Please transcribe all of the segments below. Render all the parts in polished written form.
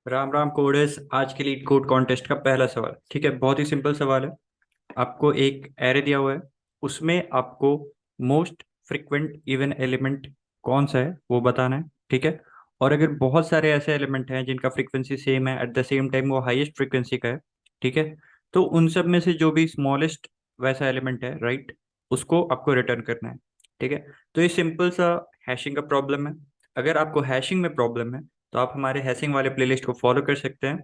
राम राम कोडेस। आज के leet code contest का पहला सवाल, ठीक है, बहुत ही सिंपल सवाल है। आपको एक एरे दिया हुआ है, उसमें आपको मोस्ट फ्रिक्वेंट इवन एलिमेंट कौन सा है वो बताना है, ठीक है। और अगर बहुत सारे ऐसे एलिमेंट हैं जिनका फ्रीक्वेंसी सेम है, एट द सेम टाइम वो हाईएस्ट फ्रीक्वेंसी का है, ठीक है, तो उन सब में से जो भी स्मॉलेस्ट वैसा एलिमेंट है, राइट, उसको आपको रिटर्न करना है, ठीक है। तो ये सिंपल सा हैशिंग का प्रॉब्लम है। अगर आपको हैशिंग में प्रॉब्लम है तो आप हमारे हैशिंग वाले प्लेलिस्ट को फॉलो कर सकते हैं,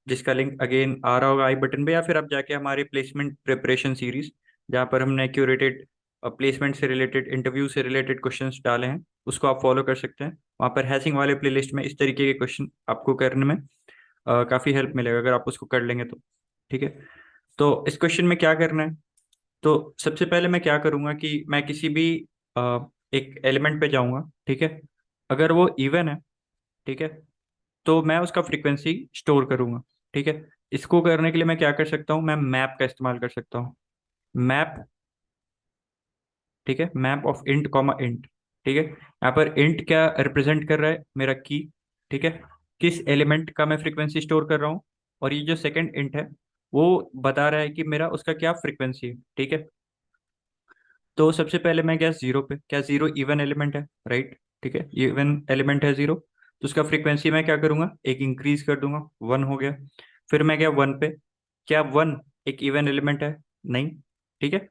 जिसका लिंक अगेन आ रहा होगा आई बटन पे, या फिर आप जाके हमारे प्लेसमेंट प्रिपरेशन सीरीज, जहाँ पर हमने क्यूरेटेड प्लेसमेंट से रिलेटेड, इंटरव्यू से रिलेटेड क्वेश्चंस डाले हैं, उसको आप फॉलो कर सकते हैं। वहाँ पर हैशिंग वाले प्लेलिस्ट में इस तरीके के क्वेश्चन आपको करने में काफ़ी हेल्प मिलेगा अगर आप उसको कर लेंगे तो, ठीक है। तो इस क्वेश्चन में क्या करना है, तो सबसे पहले मैं क्या करूँगा कि मैं किसी भी एक एलिमेंट पे जाऊँगा, ठीक है। अगर वो इवन है, ठीक है, तो मैं उसका फ्रीक्वेंसी स्टोर करूंगा, ठीक है। इसको करने के लिए मैं क्या कर सकता हूँ, मैं मैप का इस्तेमाल कर सकता हूँ। मैप, ठीक है, map of int comma int, ठीक है। यहाँ पर इंट क्या रिप्रेजेंट कर रहा है, मेरा की, ठीक है, किस एलिमेंट का मैं फ्रीक्वेंसी स्टोर कर रहा हूँ। और ये जो सेकंड इंट है वो बता रहा है कि मेरा उसका क्या फ्रीक्वेंसी है, ठीक है। तो सबसे पहले मैं गया जीरो पे, क्या जीरो इवन एलिमेंट है, राइट, ठीक है, इवन एलिमेंट है जीरो, तो उसका फ्रीक्वेंसी मैं क्या करूंगा, एक इंक्रीज कर दूंगा, वन हो गया। फिर मैं गया वन पे, क्या वन एक इवन एलिमेंट है, नहीं, ठीक है,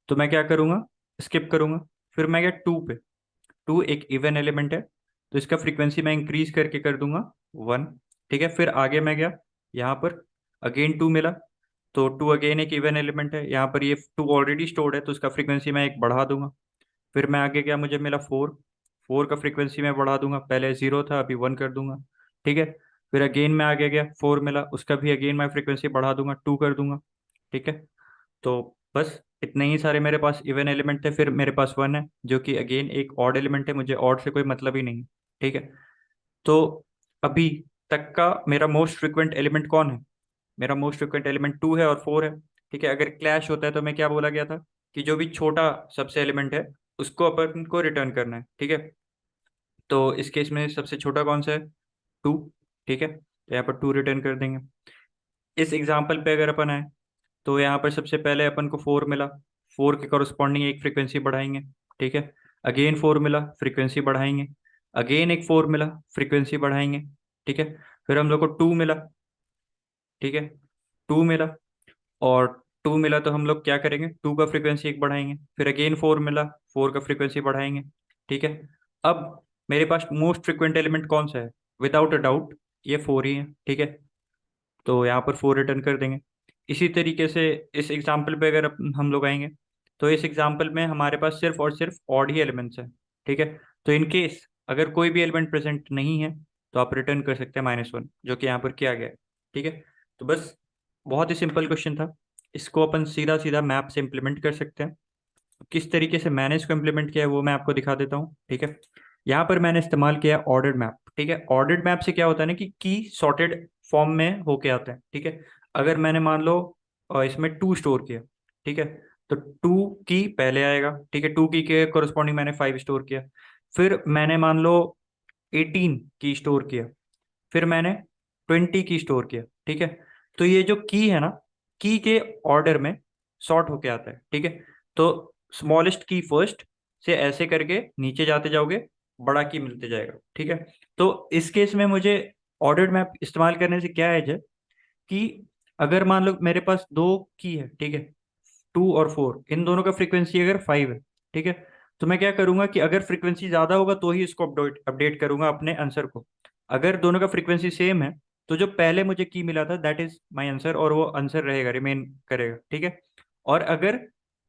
तो मैं क्या करूंगा, स्किप करूंगा। फिर मैं गया टू पे, टू एक इवन एलिमेंट है, तो इसका फ्रीक्वेंसी मैं इंक्रीज करके कर दूंगा वन, ठीक है। फिर आगे मैं गया, यहाँ पर अगेन टू मिला, तो टू अगेन एक इवन एलिमेंट है, यहाँ पर ये टू ऑलरेडी स्टोर्ड है तो उसका फ्रीक्वेंसी मैं एक बढ़ा दूंगा। फिर मैं आगे गया, मुझे मिला फोर, फोर का फ्रीक्वेंसी मैं बढ़ा दूंगा, पहले जीरो था अभी वन कर दूंगा, ठीक है। फिर अगेन मैं आगे गया, फोर मिला, उसका भी अगेन मैं फ्रीक्वेंसी बढ़ा दूंगा, टू कर दूंगा, ठीक है। तो बस इतने ही सारे मेरे पास इवन एलिमेंट थे। फिर मेरे पास वन है जो कि अगेन एक ऑड एलिमेंट है, मुझे ऑड से कोई मतलब ही नहीं, ठीक है। तो अभी तक का मेरा मोस्ट फ्रिक्वेंट एलिमेंट कौन है, मेरा मोस्ट फ्रिक्वेंट एलिमेंट टू है और फोर है, ठीक है। अगर क्लैश होता है तो मैं क्या बोला गया था कि जो भी छोटा सबसे एलिमेंट है उसको अपन को रिटर्न करना है, ठीक है। तो इस केस में सबसे छोटा कौन सा है, टू, ठीक है, तो यहाँ पर टू रिटर्न कर देंगे। इस एग्जाम्पल पे अगर अपन आए तो यहाँ पर सबसे पहले अपन को फोर मिला, फोर के कॉरस्पॉन्डिंग एक फ्रीक्वेंसी बढ़ाएंगे, ठीक है। अगेन फोर मिला, फ्रीक्वेंसी बढ़ाएंगे। अगेन एक फोर मिला, फ्रीक्वेंसी बढ़ाएंगे, ठीक है। फिर हम लोग को टू मिला, ठीक है, टू मिला, और टू मिला तो हम लोग क्या करेंगे, टू का फ्रीक्वेंसी एक बढ़ाएंगे। फिर अगेन फोर मिला, फोर का फ्रीक्वेंसी बढ़ाएंगे, ठीक है। अब मेरे पास मोस्ट फ्रीक्वेंट एलिमेंट कौन सा है, विदाउट अ डाउट ये फोर ही है, ठीक है। तो यहाँ पर फोर रिटर्न कर देंगे। इसी तरीके से इस एग्जाम्पल पे अगर हम लोग आएंगे तो इस एग्जाम्पल में हमारे पास सिर्फ और सिर्फ ऑड ही एलिमेंट्स हैं, ठीक है। तो इन केस अगर कोई भी एलिमेंट प्रेजेंट नहीं है तो आप रिटर्न कर सकते हैं माइनस वन, जो कि यहाँ पर किया गया है, ठीक है। तो बस बहुत ही सिंपल क्वेश्चन था, इसको अपन सीधा सीधा मैप से इम्प्लीमेंट कर सकते हैं। किस तरीके से मैंने इसको इम्प्लीमेंट किया है वो मैं आपको दिखा देता हूँ, ठीक है। यहाँ पर मैंने इस्तेमाल किया ऑर्डर्ड मैप, ठीक है। ऑर्डर्ड मैप से क्या होता है ना कि की सॉर्टेड फॉर्म में होके आता है, ठीक है। अगर मैंने मान लो इसमें टू स्टोर किया, ठीक है, तो टू की पहले आएगा, ठीक है, टू की के कोरस्पॉन्डिंग मैंने फाइव स्टोर किया। फिर मैंने मान लो एटीन की स्टोर किया। फिर मैंने ट्वेंटी की स्टोर किया, ठीक है। तो ये जो की है ना, की के ऑर्डर में सॉर्ट होके आता है, ठीक है। तो स्मॉलेस्ट की फर्स्ट से ऐसे करके नीचे जाते जाओगे, बड़ा की मिलते जाएगा, ठीक है। तो इस केस में मुझे ऑर्डर्ड मैप इस्तेमाल करने से क्या है कि अगर मान लो मेरे पास दो की है, ठीक है, टू और फोर, इन दोनों का फ्रीक्वेंसी अगर फाइव है, ठीक है, तो मैं क्या करूंगा कि अगर फ्रीक्वेंसी ज्यादा होगा तो ही इसको अपडेट अपडेट करूंगा अपने आंसर को। अगर दोनों का फ्रीक्वेंसी सेम है तो जो पहले मुझे की मिला था दैट इज माई आंसर, और वो आंसर रहेगा, रिमेन करेगा, ठीक है। और अगर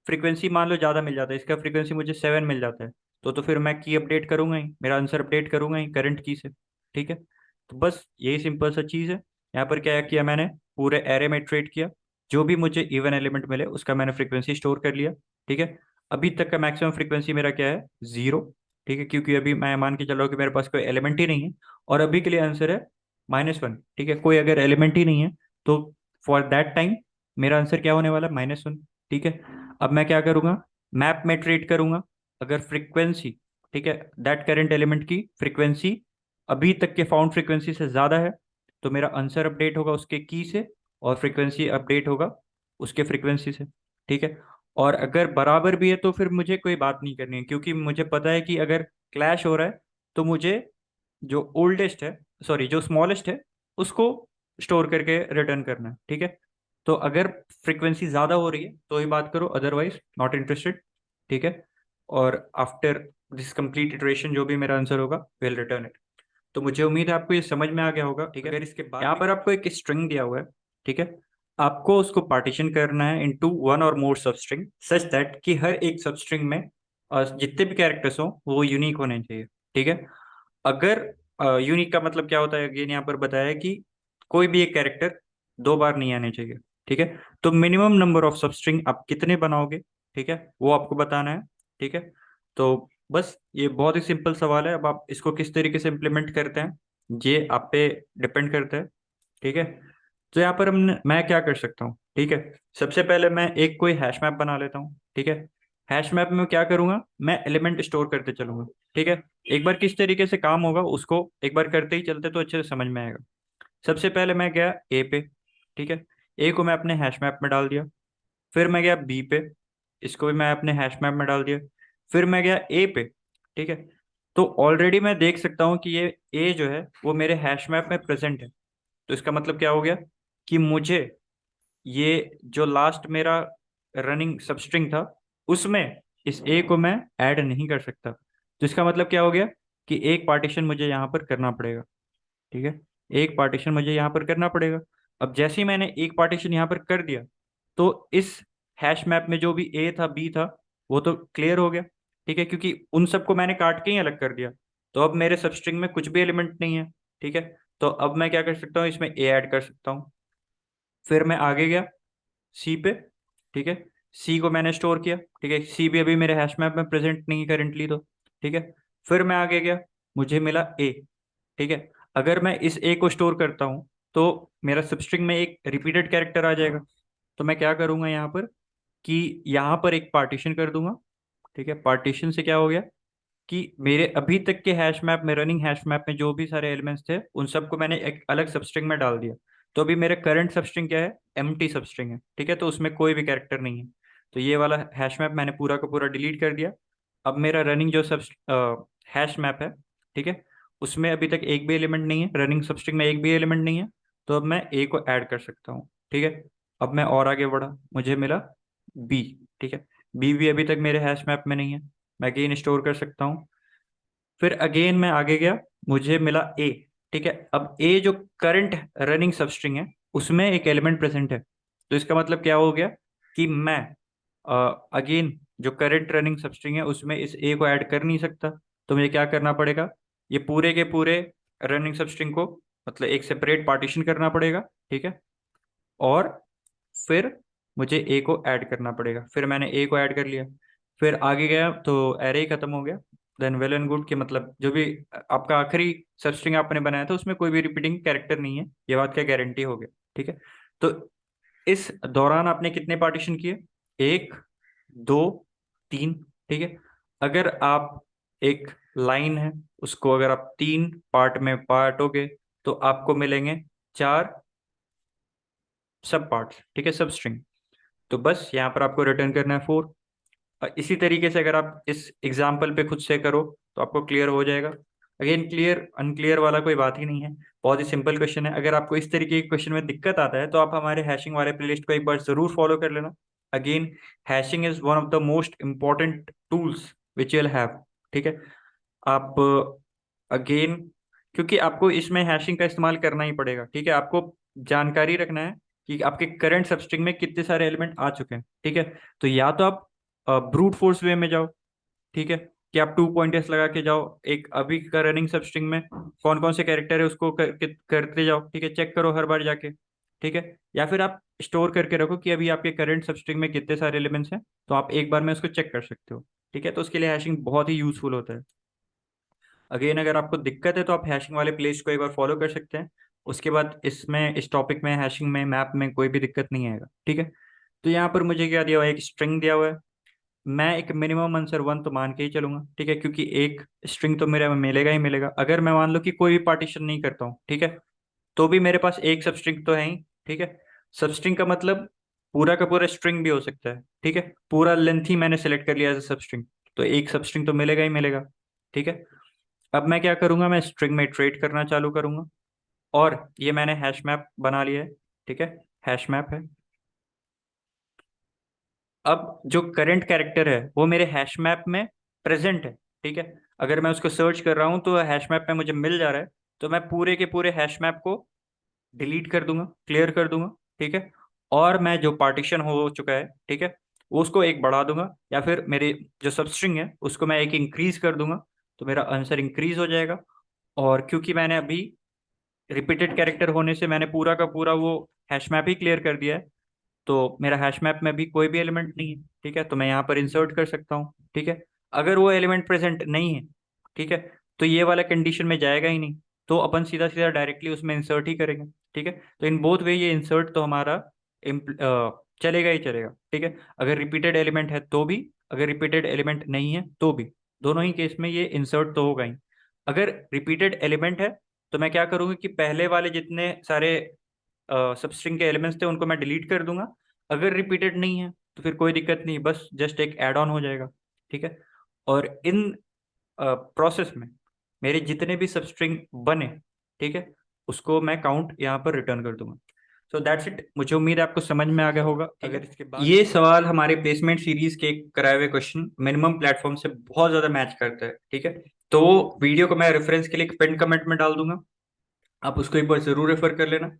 फ्रीक्वेंसी मान लो ज़्यादा मिल जाता है, इसका फ्रीक्वेंसी मुझे सेवन मिल जाता है, तो फिर मैं की अपडेट करूंगा ही, मेरा आंसर अपडेट करूंगा ही करंट की से, ठीक है। तो बस यही सिंपल सा चीज़ है। यहाँ पर क्या किया मैंने, पूरे एरे में ट्रेड किया, जो भी मुझे इवन एलिमेंट मिले उसका मैंने फ्रीक्वेंसी स्टोर कर लिया, ठीक है। अभी तक का मैक्सिमम फ्रीक्वेंसी मेरा क्या है, जीरो, ठीक है, क्योंकि अभी मैं मान के चल रहा हूँ कि मेरे पास कोई एलिमेंट ही नहीं है। और अभी के लिए आंसर है माइनस वन, ठीक है, कोई अगर एलिमेंट ही नहीं है तो फॉर दैट टाइम मेरा आंसर क्या होने वाला है, माइनस वन, ठीक है। अब मैं क्या करूँगा, मैप में ट्रेड करूँगा। अगर फ्रीक्वेंसी, ठीक है, दैट करेंट एलिमेंट की फ्रीक्वेंसी अभी तक के फाउंड फ्रीक्वेंसी से ज़्यादा है तो मेरा आंसर अपडेट होगा उसके की से, और फ्रीक्वेंसी अपडेट होगा उसके फ्रीक्वेंसी से। ठीक है। और अगर बराबर भी है तो फिर मुझे कोई बात नहीं करनी है, क्योंकि मुझे पता है कि अगर क्लैश हो रहा है तो मुझे जो ओल्डेस्ट है, सॉरी जो स्मॉलेस्ट है, उसको स्टोर करके रिटर्न करना है। ठीक है। तो अगर फ्रीक्वेंसी ज़्यादा हो रही है तो ही बात करो, अदरवाइज नॉट इंटरेस्टेड। ठीक है। और आफ्टर दिस कंप्लीट इटरेशन जो भी मेरा आंसर होगा विल रिटर्न इट। तो मुझे उम्मीद है आपको ये समझ में आ गया होगा। ठीक है। अगर इसके बाद यहाँ पर आपको एक स्ट्रिंग दिया हुआ है। ठीक है। आपको उसको पार्टीशन करना है इनटू वन और मोर सब स्ट्रिंग सच दैट कि हर एक सब स्ट्रिंग में जितने भी कैरेक्टर्स हो वो यूनिक होने चाहिए। ठीक है। अगर यूनिक का मतलब क्या होता है, अगेन यहाँ पर बताया है कि कोई भी एक कैरेक्टर दो बार नहीं आने चाहिए। ठीक है। तो मिनिमम नंबर ऑफ सब स्ट्रिंग आप कितने बनाओगे, ठीक है, वो आपको बताना है। ठीक है। तो बस ये बहुत ही सिंपल सवाल है। अब आप इसको किस तरीके से इम्प्लीमेंट करते हैं ये आप पे डिपेंड करता है। ठीक है। तो यहाँ पर मैं क्या कर सकता हूँ, ठीक है, सबसे पहले मैं एक कोई हैश मैप बना लेता हूँ। ठीक है। हैश मैप में क्या करूंगा, मैं एलिमेंट स्टोर करते चलूंगा। ठीक है। एक बार किस तरीके से काम होगा उसको एक बार करते ही चलते तो अच्छे से समझ में आएगा। सबसे पहले मैं गया ए पे। ठीक है। ए को मैं अपने हैश मैप में डाल दिया। फिर मैं गया बी पे, इसको भी मैं अपने हैश मैप में डाल दिया। फिर मैं गया ए पे। ठीक है। तो ऑलरेडी मैं देख सकता हूँ कि ये ए जो है वो मेरे हैश मैप में प्रेजेंट है। तो इसका मतलब क्या हो गया कि मुझे ये जो लास्ट मेरा रनिंग सबस्ट्रिंग था उसमें इस ए को मैं ऐड नहीं कर सकता। तो इसका मतलब क्या हो गया कि एक पार्टीशन मुझे यहाँ पर करना पड़ेगा। ठीक है। एक पार्टीशन मुझे यहाँ पर करना पड़ेगा। अब जैसे ही मैंने एक पार्टीशन यहाँ पर कर दिया तो इस हैश मैप में जो भी ए था बी था वो तो क्लियर हो गया। ठीक है, क्योंकि उन सबको मैंने काट के ही अलग कर दिया। तो अब मेरे सबस्ट्रिंग में कुछ भी एलिमेंट नहीं है। ठीक है। तो अब मैं क्या कर सकता हूँ, इसमें ए ऐड कर सकता हूँ। फिर मैं आगे गया सी पे। ठीक है। सी को मैंने स्टोर किया। ठीक है, सी भी अभी मेरे हैश मैप में प्रेजेंट नहीं है करेंटली तो। ठीक है। फिर मैं आगे गया, मुझे मिला ए। ठीक है। अगर मैं इस ए को स्टोर करता हूँ तो मेरा सबस्ट्रिंग में एक रिपीटेड कैरेक्टर आ जाएगा। तो मैं क्या करूंगा यहाँ पर कि यहाँ पर एक पार्टीशन कर दूंगा। ठीक है। पार्टीशन से क्या हो गया कि मेरे अभी तक के हैश मैप में, रनिंग हैश मैप में जो भी सारे एलिमेंट्स थे उन सबको मैंने एक अलग सबस्ट्रिंग में डाल दिया। तो अभी मेरे करंट सबस्ट्रिंग क्या है, एम्प्टी सबस्ट्रिंग है। ठीक है। तो उसमें कोई भी कैरेक्टर नहीं है। तो ये वाला हैश मैप मैंने पूरा का पूरा डिलीट कर दिया। अब मेरा रनिंग जो सब हैश मैप है, ठीक है, उसमें अभी तक एक भी एलिमेंट नहीं है, रनिंग सबस्ट्रिंग में एक भी एलिमेंट नहीं है। तो अब मैं ए को ऐड कर सकता हूँ। ठीक है। अब मैं और आगे बढ़ा, मुझे मिला बी। ठीक है। बी भी अभी तक मेरे हैश मैप में नहीं है, मैं अगेन स्टोर कर सकता हूँ। फिर अगेन मैं आगे गया, मुझे मिला ए। ठीक है। अब ए जो करंट रनिंग सबस्ट्रिंग है उसमें एक एलिमेंट प्रेजेंट है। तो इसका मतलब क्या हो गया कि मैं अगेन जो करंट रनिंग सबस्ट्रिंग है उसमें इस ए को ऐड कर नहीं सकता। तो मुझे क्या करना पड़ेगा, ये पूरे के पूरे रनिंग सबस्ट्रिंग को मतलब एक सेपरेट पार्टीशन करना पड़ेगा। ठीक है। और फिर मुझे ए को ऐड करना पड़ेगा। फिर मैंने ए को ऐड कर लिया। फिर आगे गया तो एरे खत्म हो गया। देन वेल एंड गुड कि मतलब जो भी आपका आखिरी सब स्ट्रिंग आपने बनाया था उसमें कोई भी रिपीटिंग कैरेक्टर नहीं है, ये बात का गारंटी हो गया। ठीक है। तो इस दौरान आपने कितने पार्टीशन किए, एक, दो, तीन। ठीक है। अगर आप एक लाइन है उसको अगर आप तीन पार्ट में बांटोगे तो आपको मिलेंगे चार सब पार्ट्स। ठीक है, सब स्ट्रिंग। तो बस यहाँ पर आपको रिटर्न करना है फोर। इसी तरीके से अगर आप इस एग्जाम्पल पे खुद से करो तो आपको क्लियर हो जाएगा। अगेन क्लियर अनक्लियर वाला कोई बात ही नहीं है, बहुत ही सिंपल क्वेश्चन है। अगर आपको इस तरीके के क्वेश्चन में दिक्कत आता है तो आप हमारे हैशिंग वाले प्लेलिस्ट को एक बार जरूर फॉलो कर लेना। Again hashing is one of the most important tools which you'll have. ठीक है। आप अगेन क्योंकि आपको इसमें हैशिंग का इस्तेमाल करना ही पड़ेगा। ठीक है। आपको जानकारी रखना है कि आपके करंट सबस्ट्रिंग में कितने सारे एलिमेंट आ चुके हैं। ठीक है। तो या तो आप ब्रूट फोर्स वे में जाओ। ठीक है, कि आप टू पॉइंटर्स लगा के जाओ एक अभी का रनिंग सब स्ट्रिंग में कौन कौन से कैरेक्टर है उसको करते जाओ। ठीक है, चेक करो हर बार जाके। ठीक है। या फिर आप स्टोर करके रखो कि अभी आपके करंट सब स्ट्रिंग में कितने सारे एलिमेंट्स हैं, तो आप एक बार में उसको चेक कर सकते हो। ठीक है। तो उसके लिए हैशिंग बहुत ही यूजफुल होता है। अगेन अगर आपको दिक्कत है तो आप हैशिंग वाले प्लेस को एक बार फॉलो कर सकते हैं। उसके बाद इसमें इस टॉपिक में हैशिंग में मैप में कोई भी दिक्कत नहीं आएगा। ठीक है। तो यहाँ पर मुझे क्या दिया हुआ है, एक स्ट्रिंग दिया हुआ है। मैं एक मिनिमम आंसर 1 तो मान के ही चलूंगा, ठीक है, क्योंकि एक स्ट्रिंग तो मेरा मिलेगा ही मिलेगा। अगर मैं मान लो कि कोई भी पार्टीशन नहीं करता हूँ, ठीक है, तो भी मेरे पास एक सब स्ट्रिंग तो है ही, ठीक है। सब स्ट्रिंग का मतलब पूरा का पूरा स्ट्रिंग भी हो सकता है, ठीक है, पूरा लेंथ ही मैंने सेलेक्ट कर लिया एज सब स्ट्रिंग, तो एक सब स्ट्रिंग तो मिलेगा ही मिलेगा, ठीक है। अब मैं क्या करूंगा, मैं स्ट्रिंग में ट्रेड करना चालू करूंगा, और ये मैंने हैश मैप बना लिया है, ठीक है, हैश मैप है। अब जो करंट कैरेक्टर है वो मेरे हैश मैप में प्रेजेंट है, ठीक है। अगर मैं उसको सर्च कर रहा हूँ तो हैश मैप में मुझे मिल जा रहा है, तो मैं पूरे के पूरे हैश मैप को डिलीट कर दूंगा, क्लियर कर दूंगा, ठीक है। और मैं जो पार्टीशन हो चुका है, ठीक है, वो उसको एक बढ़ा दूंगा, या फिर मेरे जो सब स्ट्रिंग है उसको मैं एक इंक्रीज कर दूंगा, तो मेरा आंसर इंक्रीज हो जाएगा। और क्योंकि मैंने अभी रिपीटेड कैरेक्टर होने से मैंने पूरा का पूरा वो हैश मैप ही क्लियर कर दिया है, तो मेरा हैश मैप में भी कोई भी एलिमेंट नहीं है, ठीक है, तो मैं यहाँ पर इंसर्ट कर सकता हूँ, ठीक है। अगर वो एलिमेंट प्रेजेंट नहीं है, ठीक है, तो ये वाला कंडीशन में जाएगा ही नहीं, तो अपन सीधा सीधा डायरेक्टली उसमें इंसर्ट ही करेंगे, ठीक है। तो इन बोथ वे ये इंसर्ट तो हमारा चलेगा ही चलेगा, ठीक है। अगर रिपीटेड एलिमेंट है तो भी, अगर रिपीटेड एलिमेंट नहीं है तो भी, दोनों ही केस में ये इंसर्ट तो होगा ही। अगर रिपीटेड एलिमेंट है तो मैं क्या करूँगी कि पहले वाले जितने सारे सबस्ट्रिंग के एलिमेंट्स थे उनको मैं डिलीट कर दूंगा। अगर रिपीटेड नहीं है तो फिर कोई दिक्कत नहीं, बस जस्ट एक ऐड ऑन हो जाएगा, ठीक है। और इन प्रोसेस में मेरे जितने भी सबस्ट्रिंग बने, ठीक है, उसको मैं काउंट यहाँ पर रिटर्न कर दूंगा। सो दैट्स इट, मुझे उम्मीद है आपको समझ में आ गया होगा। अगर इसके बाद ये सवाल हमारे प्लेसमेंट सीरीज के कराए हुए क्वेश्चन मिनिमम प्लेटफॉर्म से बहुत ज्यादा मैच करता है, ठीक है, तो वीडियो को मैं रेफरेंस के लिए पिन कमेंट में डाल दूंगा, आप उसको एक बार जरूर रेफर कर लेना।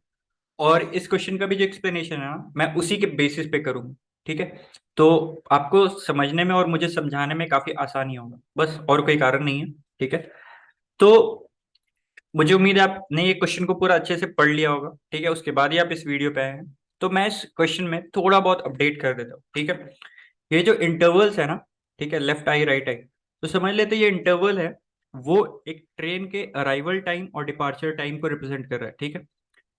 और इस क्वेश्चन का भी जो एक्सप्लेनेशन है ना, मैं उसी के बेसिस पे करूंगा, ठीक है। तो आपको समझने में और मुझे समझाने में काफी आसानी होगा, बस और कोई कारण नहीं है, ठीक है। तो मुझे उम्मीद है आपने ये क्वेश्चन को पूरा अच्छे से पढ़ लिया होगा, ठीक है, उसके बाद ही आप इस वीडियो पे आए हैं। तो मैं इस क्वेश्चन में थोड़ा बहुत अपडेट कर देता हूँ, ठीक है। ये जो इंटरवल्स है ना, ठीक है, लेफ्ट आई राइट आई, तो समझ लेते हैं ये इंटरवल है, वो एक ट्रेन के अराइवल टाइम और डिपार्चर टाइम को रिप्रेजेंट कर रहा है, ठीक है।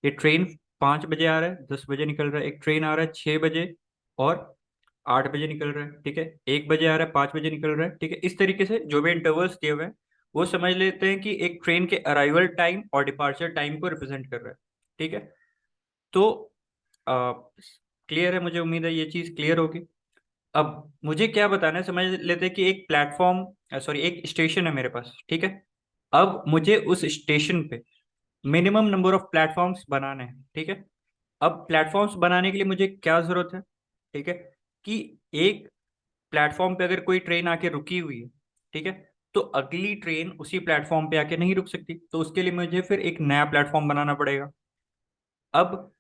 ये ट्रेन 5 बजे आ रहा है, 10 बजे निकल रहा है, एक ट्रेन आ रहा है 6 बजे और 8 बजे निकल रहा है, ठीक है, 1 बजे आ रहा है, 5 बजे निकल रहा है, ठीक है। इस तरीके से जो भी इंटरवल्स दिए हुए हैं वो समझ लेते हैं कि एक ट्रेन के अराइवल टाइम और डिपार्चर टाइम को रिप्रेजेंट कर रहा है, ठीक है। तो क्लियर है, मुझे उम्मीद है ये चीज़ क्लियर होगी। अब मुझे क्या बताना है, समझ लेते हैं कि एक प्लेटफॉर्म, सॉरी एक स्टेशन है मेरे पास, ठीक है। अब मुझे उस स्टेशन पे मिनिमम नंबर ऑफ प्लेटफॉर्म्स बनाने हैं, ठीक है। अब प्लेटफॉर्म्स बनाने के लिए मुझे क्या जरूरत है, ठीक है, कि एक प्लेटफॉर्म पे अगर कोई ट्रेन आके रुकी हुई है, ठीक है, तो अगली ट्रेन उसी प्लेटफॉर्म पे आके नहीं रुक सकती, तो उसके लिए मुझे फिर एक नया प्लेटफॉर्म बनाना पड़ेगा। अब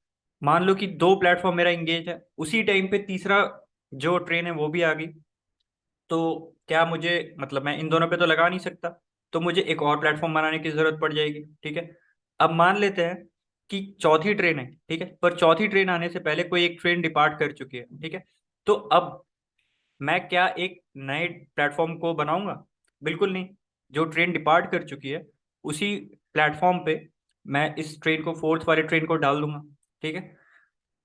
मान लो कि दो प्लेटफॉर्म मेरा इंगेज है, उसी टाइम पे तीसरा जो ट्रेन है वो भी आ गई, तो क्या मुझे, मतलब मैं इन दोनों पे तो लगा नहीं सकता, तो मुझे एक और प्लेटफॉर्म बनाने की जरूरत पड़ जाएगी, ठीक है। अब मान लेते हैं कि चौथी ट्रेन है, ठीक है, पर चौथी ट्रेन आने से पहले कोई एक ट्रेन डिपार्ट कर चुकी है, ठीक है। तो अब मैं क्या एक नए प्लेटफॉर्म को बनाऊंगा? बिल्कुल नहीं। जो ट्रेन डिपार्ट कर चुकी है उसी प्लेटफॉर्म पे मैं इस ट्रेन को, फोर्थ वाले ट्रेन को डाल दूंगा, ठीक है।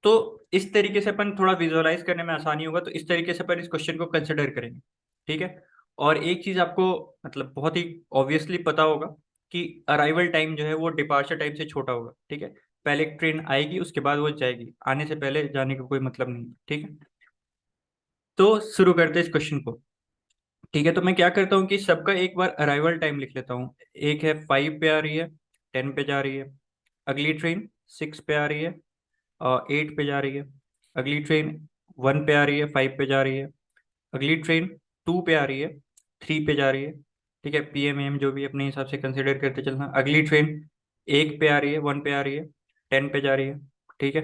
तो इस तरीके से अपन थोड़ा विजुअलाइज करने में आसानी होगा, तो इस तरीके से अपन इस क्वेश्चन को कंसिडर करेंगे, ठीक है। और एक चीज आपको मतलब बहुत ही ऑब्वियसली पता होगा कि अराइवल टाइम जो है वो डिपार्चर टाइम से छोटा होगा, ठीक है। पहले एक ट्रेन आएगी उसके बाद वो जाएगी, आने से पहले जाने का कोई मतलब नहीं, ठीक है। तो शुरू करते हैं इस क्वेश्चन को, ठीक है। तो मैं क्या करता हूँ कि सबका एक बार अराइवल टाइम लिख लेता हूँ। एक है 5 पे आ रही है, 10 पे जा रही है। अगली ट्रेन 6 पे आ रही है और 8 पे जा रही है। अगली ट्रेन 1 पे आ रही है, 5 पे जा रही है। अगली ट्रेन 2 पे आ रही है, 3 पे जा रही है, ठीक है, PM AM जो भी अपने हिसाब से कंसिडर करते चलना। अगली ट्रेन 1 पे आ रही है, 1 पे आ रही है, 10 पे जा रही है, ठीक है।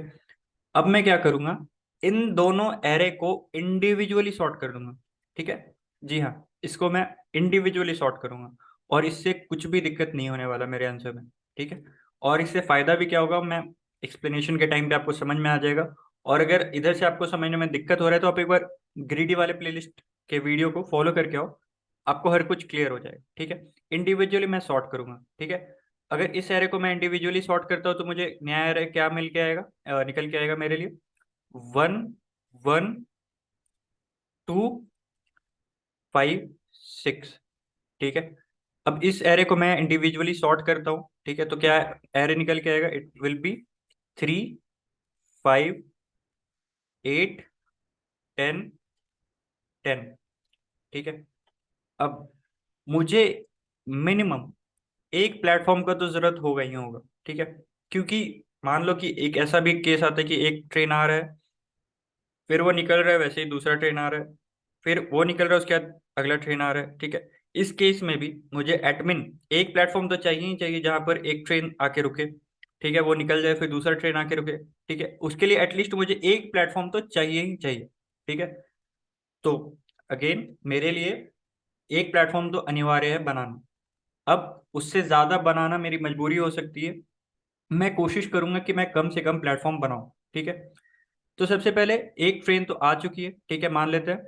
अब मैं क्या करूंगा, इन दोनों एरे को इंडिविजुअली सॉर्ट कर दूंगा, ठीक है। जी हाँ, इसको मैं इंडिविजुअली सॉर्ट करूंगा, और इससे कुछ भी दिक्कत नहीं होने वाला मेरे आंसर में, ठीक है। और इससे फायदा भी क्या होगा, मैं एक्सप्लेनेशन के टाइम पे आपको समझ में आ जाएगा। और अगर इधर से आपको समझने में दिक्कत हो रहा है तो आप एक बार ग्रीडी वाले प्लेलिस्ट के वीडियो को फॉलो करके आओ, आपको हर कुछ क्लियर हो जाएगा, ठीक है। इंडिविजुअली मैं सॉर्ट करूंगा, ठीक है। अगर इस एरे को मैं इंडिविजुअली सॉर्ट करता हूँ तो मुझे नया एरे क्या मिल के आएगा, निकल के आएगा मेरे लिए, 1 1 2 5, 6। ठीक है, अब इस एरे को मैं इंडिविजुअली सॉर्ट करता हूँ। ठीक है, तो क्या एरे निकल के आएगा? It will be 3, 5, 8, 10, 10। ठीक है, अब मुझे मिनिमम एक प्लेटफॉर्म का तो जरूरत होगा ही होगा। ठीक है, क्योंकि मान लो कि एक ऐसा भी केस आता है कि एक ट्रेन आ रहा है, फिर वो निकल रहा है, वैसे ही दूसरा ट्रेन आ रहा है, फिर वो निकल रहा है, उसके बाद अगला ट्रेन आ रहा है। ठीक है, इस केस में भी मुझे एटमिन एक प्लेटफॉर्म तो चाहिए ही चाहिए जहां पर एक ट्रेन आके रुके। ठीक है, वो निकल जाए, फिर दूसरा ट्रेन आके रुके। ठीक है, उसके लिए एटलीस्ट मुझे एक प्लेटफॉर्म तो चाहिए ही चाहिए। ठीक है, तो अगेन मेरे लिए एक प्लेटफॉर्म तो अनिवार्य है बनाना। अब उससे ज्यादा बनाना मेरी मजबूरी हो सकती है, मैं कोशिश करूंगा कि मैं कम से कम प्लेटफॉर्म बनाऊं। ठीक है, तो सबसे पहले एक ट्रेन तो आ चुकी है, ठीक है, मान लेते हैं।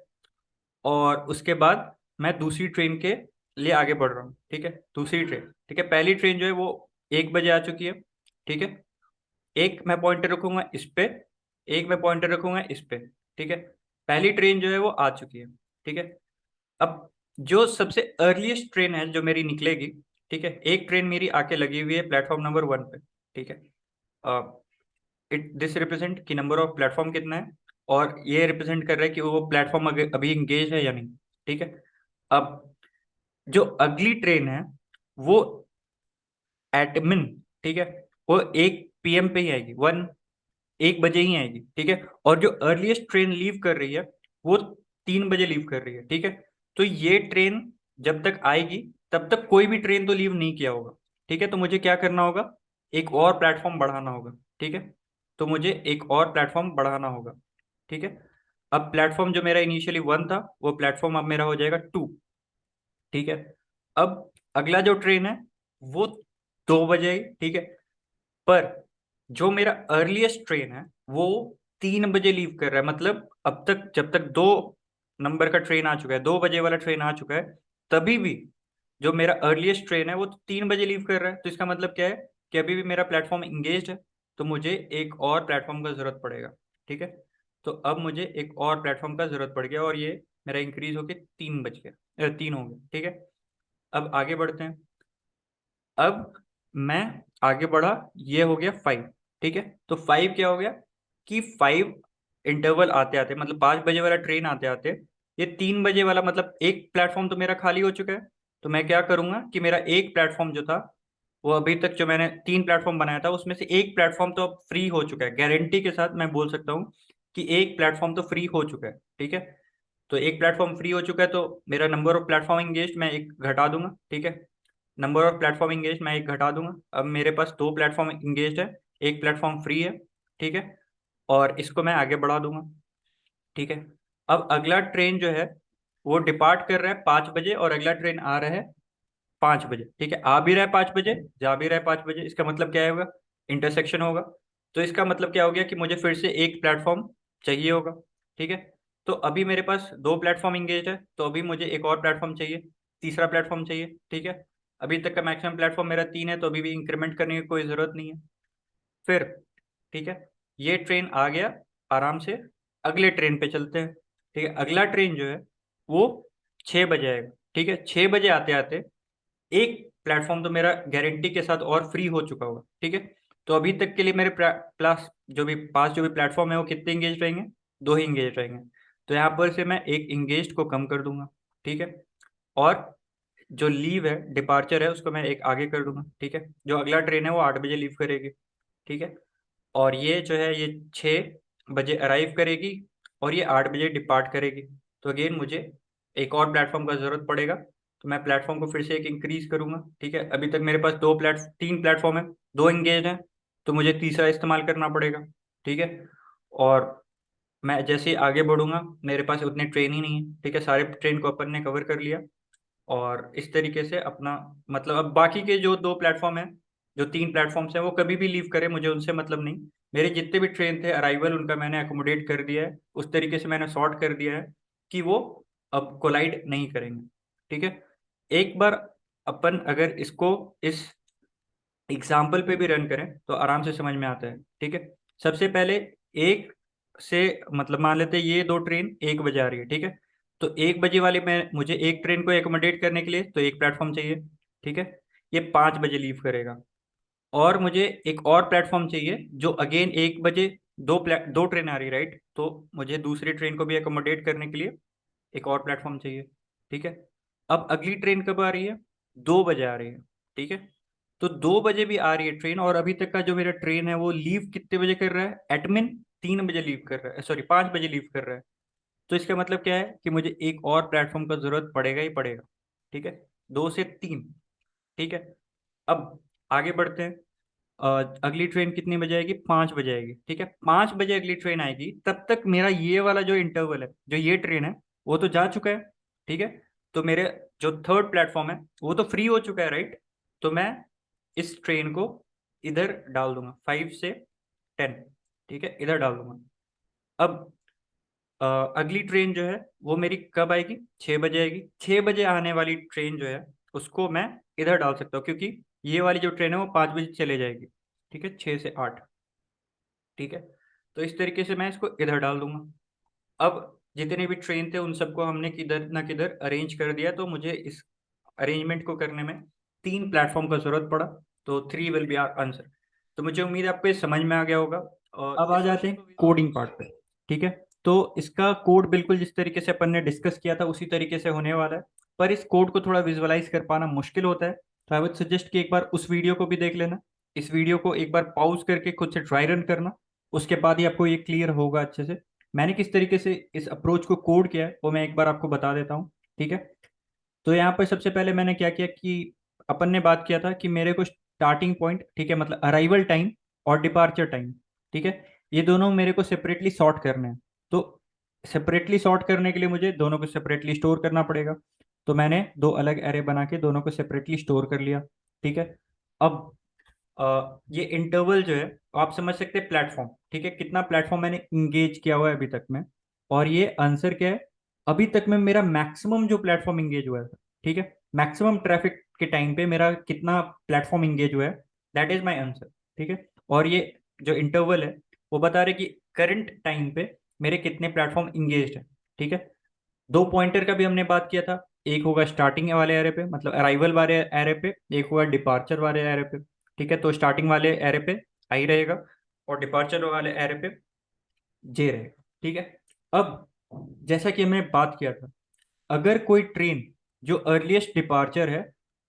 और उसके बाद मैं दूसरी ट्रेन के लिए आगे बढ़ रहा हूँ। ठीक है, दूसरी ट्रेन, ठीक है, पहली ट्रेन जो है वो 1 बजे आ चुकी है। ठीक है, एक मैं पॉइंटर रखूंगा इस पे, एक मैं पॉइंटर रखूंगा इस पे। ठीक है, पहली ट्रेन जो है वो आ चुकी है। ठीक है, अब जो सबसे अर्लीस्ट ट्रेन है जो मेरी निकलेगी, ठीक है, एक ट्रेन मेरी आके लगी हुई है प्लेटफॉर्म नंबर 1 पे। ठीक है, इट दिस रिप्रेजेंट कि नंबर ऑफ प्लेटफॉर्म कितना है, और ये रिप्रेजेंट कर रहा है कि वो प्लेटफॉर्म अभी इंगेज है या नहीं। ठीक है, अब जो अगली ट्रेन है वो एटमिन, ठीक है, वो 1 PM पे ही आएगी, 1 बजे ही आएगी। ठीक है, और जो अर्लीस्ट ट्रेन लीव कर रही है वो 3 बजे लीव कर रही है। ठीक है, तो ये ट्रेन जब तक आएगी तब तक कोई भी ट्रेन तो लीव नहीं किया होगा। ठीक है, तो मुझे क्या करना होगा? एक और प्लेटफॉर्म बढ़ाना होगा। ठीक है, तो मुझे एक और प्लेटफॉर्म बढ़ाना होगा। ठीक है, अब प्लेटफॉर्म जो मेरा इनिशियली 1 था वो प्लेटफॉर्म अब मेरा हो जाएगा 2। ठीक है, अब अगला जो ट्रेन है वो 2 बजे आई। ठीक है, पर जो मेरा अर्लीस्ट ट्रेन है वो 3 बजे लीव कर रहा है। मतलब अब तक जब तक 2 नंबर का ट्रेन आ चुका है, 2 बजे वाला ट्रेन आ चुका है, तभी भी जो मेरा अर्लीस्ट ट्रेन है वो 3 बजे लीव कर रहा है। तो इसका मतलब क्या है कि अभी भी मेरा प्लेटफॉर्म इंगेज है, तो मुझे एक और प्लेटफॉर्म का जरूरत पड़ेगा। ठीक है, तो अब मुझे एक और प्लेटफॉर्म का जरूरत पड़ गया, और ये मेरा इंक्रीज होके 3 बज गया, 3 हो गया। ठीक है, अब आगे बढ़ते हैं। अब मैं आगे बढ़ा, ये हो गया 5। ठीक है, तो 5 क्या हो गया कि 5 इंटरवल आते आते, मतलब 5 बजे वाला ट्रेन आते आते, ये 3 बजे वाला, मतलब एक प्लेटफॉर्म तो मेरा खाली हो चुका है। तो मैं क्या करूंगा कि मेरा एक प्लेटफॉर्म जो था, वो अभी तक जो मैंने 3 प्लेटफॉर्म बनाया था उसमें से एक प्लेटफॉर्म तो अब फ्री हो चुका है, गारंटी के साथ मैं बोल सकता हूँ कि एक प्लेटफॉर्म तो फ्री हो चुका है। ठीक है, तो एक प्लेटफॉर्म फ्री हो चुका है, तो मेरा नंबर ऑफ प्लेटफॉर्म इंगेज मैं एक घटा दूंगा। ठीक है, नंबर ऑफ प्लेटफॉर्म इंगेज मैं एक घटा दूंगा। अब मेरे पास 2 प्लेटफॉर्म इंगेज है, एक प्लेटफॉर्म फ्री है। ठीक है, और इसको मैं आगे बढ़ा दूंगा। ठीक है, अब अगला ट्रेन जो है वो डिपार्ट कर रहा है 5 बजे, और अगला ट्रेन आ रहा है 5 बजे। ठीक है, आ भी रहा है 5 बजे, जा भी रहा है 5 बजे, इसका मतलब क्या होगा? इंटरसेक्शन होगा। तो इसका मतलब क्या हो गया कि मुझे फिर से एक प्लेटफॉर्म चाहिए होगा। ठीक है, तो अभी मेरे पास 2 प्लेटफॉर्म इंगेज है, तो अभी मुझे एक और प्लेटफॉर्म चाहिए, तीसरा प्लेटफॉर्म चाहिए। ठीक है, अभी तक का मैक्सिमम प्लेटफॉर्म मेरा 3 है, तो अभी भी इंक्रीमेंट करने की कोई ज़रूरत नहीं है। फिर ठीक है, ये ट्रेन आ गया, आराम से अगले ट्रेन पे चलते हैं। ठीक है, अगला ट्रेन जो है वो 6 बजे आएगा। ठीक है, 6 बजे आते आते एक प्लेटफॉर्म तो मेरा गारंटी के साथ और फ्री हो चुका होगा। ठीक है, तो अभी तक के लिए मेरे प्लस जो भी प्लेटफॉर्म है वो कितने इंगेज रहेंगे? 2 ही इंगेज रहेंगे। तो यहाँ पर से मैं एक इंगेज को कम कर दूंगा। ठीक है, और जो लीव है, डिपार्चर है, उसको मैं एक आगे कर दूंगा। ठीक है, जो अगला ट्रेन है वो 8 बजे लीव करेगी। ठीक है, और ये जो है ये 6 बजे अराइव करेगी, और ये 8 बजे डिपार्ट करेगी। तो अगेन मुझे एक और प्लेटफॉर्म का जरूरत पड़ेगा, तो मैं प्लेटफॉर्म को फिर से एक इंक्रीज करूंगा। ठीक है, अभी तक मेरे पास 3 प्लेटफॉर्म है, 2 इंगेज हैं, तो मुझे तीसरा इस्तेमाल करना पड़ेगा। ठीक है, और मैं जैसे ही आगे बढ़ूंगा मेरे पास उतने ट्रेन ही नहीं है। ठीक है, सारे ट्रेन को अपन ने कवर कर लिया, और इस तरीके से अपना, मतलब अब बाकी के जो 2 प्लेटफॉर्म हैं, जो 3 प्लेटफॉर्म्स हैं, वो कभी भी लीव करे, मुझे उनसे मतलब नहीं। मेरे जितने भी ट्रेन थे अराइवल, उनका मैंने अकोमोडेट कर दिया है, उस तरीके से मैंने सॉर्ट कर दिया है कि वो अब कोलाइड नहीं करेंगे। ठीक है, एक बार अपन अगर इसको इस एग्जाम्पल पे भी रन करें तो आराम से समझ में आता है। ठीक है, सबसे पहले एक से, मतलब मान लेते हैं ये 2 ट्रेन 1 बजे आ रही है। ठीक है, तो 1 बजे वाले में मुझे एक ट्रेन को एकोमोडेट करने के लिए तो एक प्लेटफॉर्म चाहिए, ठीक है। ये 5 बजे लीव करेगा। और मुझे एक और प्लेटफॉर्म चाहिए जो अगेन 1 बजे, दो ट्रेन आ रही, राइट, तो मुझे दूसरी ट्रेन को भी एकोमोडेट करने के लिए एक और प्लेटफॉर्म चाहिए, ठीक है। अब अगली ट्रेन कब आ रही है? 2 बजे आ रही है, ठीक है। तो 2 बजे भी आ रही है ट्रेन, और अभी तक का जो मेरा ट्रेन है वो लीव कितने बजे कर रहा है? एटमिन 3 बजे लीव कर रहा है, सॉरी 5 बजे लीव कर रहा है। तो इसका मतलब क्या है कि मुझे एक और प्लेटफॉर्म का जरूरत पड़ेगा ही पड़ेगा, ठीक है। 2 से 3, ठीक है। अब आगे बढ़ते हैं। अगली ट्रेन कितनी बजे आएगी? 5 बजे आएगी, ठीक है। 5 बजे अगली ट्रेन आएगी, तब तक मेरा ये वाला जो इंटरवल है, जो ये ट्रेन है, वो तो जा चुका है, ठीक है। तो मेरे जो थर्ड प्लेटफॉर्म है वो तो फ्री हो चुका है, राइट। तो मैं इस ट्रेन को इधर डाल दूंगा, 5 से 10, ठीक है, इधर डाल दूंगा। अब अ, अगली ट्रेन जो है वो मेरी कब आएगी? 6 बजे आएगी। 6 बजे आने वाली ट्रेन जो है उसको मैं इधर डाल सकता हूँ, क्योंकि ये वाली जो ट्रेन है वो 5 बजे चले जाएगी, ठीक है, 6 से 8, ठीक है। तो इस तरीके से मैं इसको इधर डाल दूंगा। अब जितने भी ट्रेन थे उन सबको हमने किधर ना किधर अरेंज कर दिया, तो मुझे इस अरेंजमेंट को करने में 3 प्लेटफॉर्म का जरूरत पड़ा। तो 3 विल बी आर आंसर। तो मुझे उम्मीद है आपको ये समझ में आ गया होगा। और अब आ जाते हैं कोडिंग पार्ट पे, ठीक है। तो इसका कोड बिल्कुल जिस तरीके से अपन ने डिस्कस किया था उसी तरीके से होने वाला है, पर इस कोड को थोड़ा विजुअलाइज कर पाना मुश्किल होता है। तो आई वुड सजेस्ट कि एक बार उस वीडियो को भी देख लेना, इस वीडियो को एक बार पॉज करके खुद से ट्राई रन करना, उसके बाद ही आपको ये क्लियर होगा अच्छे से। मैंने किस तरीके से इस अप्रोच को कोड किया है वो मैं एक बार आपको बता देता हूँ, ठीक है। तो यहाँ पर सबसे पहले मैंने क्या किया कि अपन ने बात किया था कि मेरे को स्टार्टिंग पॉइंट, ठीक है, मतलब अराइवल टाइम और डिपार्चर टाइम, ठीक है, ये दोनों मेरे को सेपरेटली सॉर्ट करने हैं। तो सेपरेटली सॉर्ट करने के लिए मुझे दोनों को सेपरेटली स्टोर करना पड़ेगा। तो मैंने दो अलग एरे बना के दोनों को सेपरेटली स्टोर कर लिया, ठीक है। अब ये इंटरवल जो है आप समझ सकते हैं प्लेटफॉर्म, ठीक है, कितना प्लेटफॉर्म मैंने इंगेज किया हुआ है अभी तक में। और ये आंसर क्या है? अभी तक में मेरा मैक्सिमम जो प्लेटफॉर्म इंगेज हुआ है, ठीक है, मैक्सिमम ट्रैफिक के टाइम पे मेरा कितना प्लेटफॉर्म इंगेज हुआ है, दैट इज माय आंसर, ठीक है। और ये जो इंटरवल है वो बता रहे कि करंट टाइम पे मेरे कितने प्लेटफॉर्म इंगेज है, ठीक है। दो पॉइंटर का भी हमने बात किया था, एक होगा स्टार्टिंग वाले एरे पे, मतलब अराइवल वाले एरे पे, एक होगा डिपार्चर वाले एरे पे, ठीक है। तो स्टार्टिंग वाले एरे पे आई रहेगा और डिपार्चर वाले एरे पे जे रहेगा, ठीक है। अब जैसा कि हमने बात किया था, अगर कोई ट्रेन जो अर्लीस्ट डिपार्चर है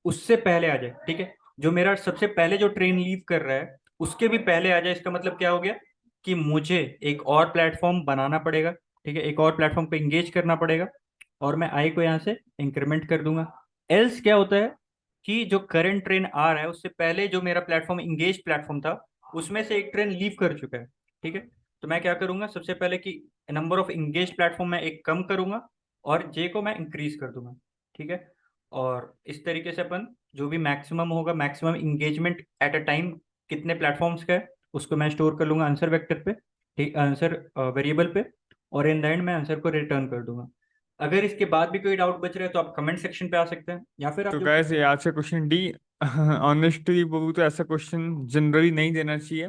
उससे पहले आ जाए, ठीक है, जो मेरा सबसे पहले जो ट्रेन लीव कर रहा है उसके भी पहले आ जाए, इसका मतलब क्या हो गया कि मुझे एक और प्लेटफॉर्म बनाना पड़ेगा, ठीक है, एक और प्लेटफॉर्म पे इंगेज करना पड़ेगा। और मैं आई को यहाँ से इंक्रीमेंट कर दूंगा। एल्स क्या होता है कि जो करंट ट्रेन आ रहा है उससे पहले जो मेरा प्लेटफॉर्म इंगेज प्लेटफॉर्म था उसमें से एक ट्रेन लीव कर चुका है, ठीक है। तो मैं क्या करूंगा सबसे पहले कि नंबर ऑफ इंगेज प्लेटफॉर्म मैं एक कम करूंगा और जे को मैं इंक्रीज कर दूंगा, ठीक है। और इस तरीके से अपन जो भी मैक्सिमम होगा, maximum engagement at a time कितने प्लेटफॉर्म्स का है उसको मैं स्टोर कर लूंगा आंसर वेक्टर पे, ठीक, आंसर वेरिएबल पे। और इन द एंड मैं आंसर को रिटर्न कर दूंगा। अगर इसके बाद भी कोई डाउट बच रहा है तो आप कमेंट सेक्शन पे आ सकते हैं, या फिर आप तो जो गैस ये आज का क्वेश्चन डी। ऑनेस्टली बोलूँ तो ऐसा क्वेश्चन जनरली नहीं देना चाहिए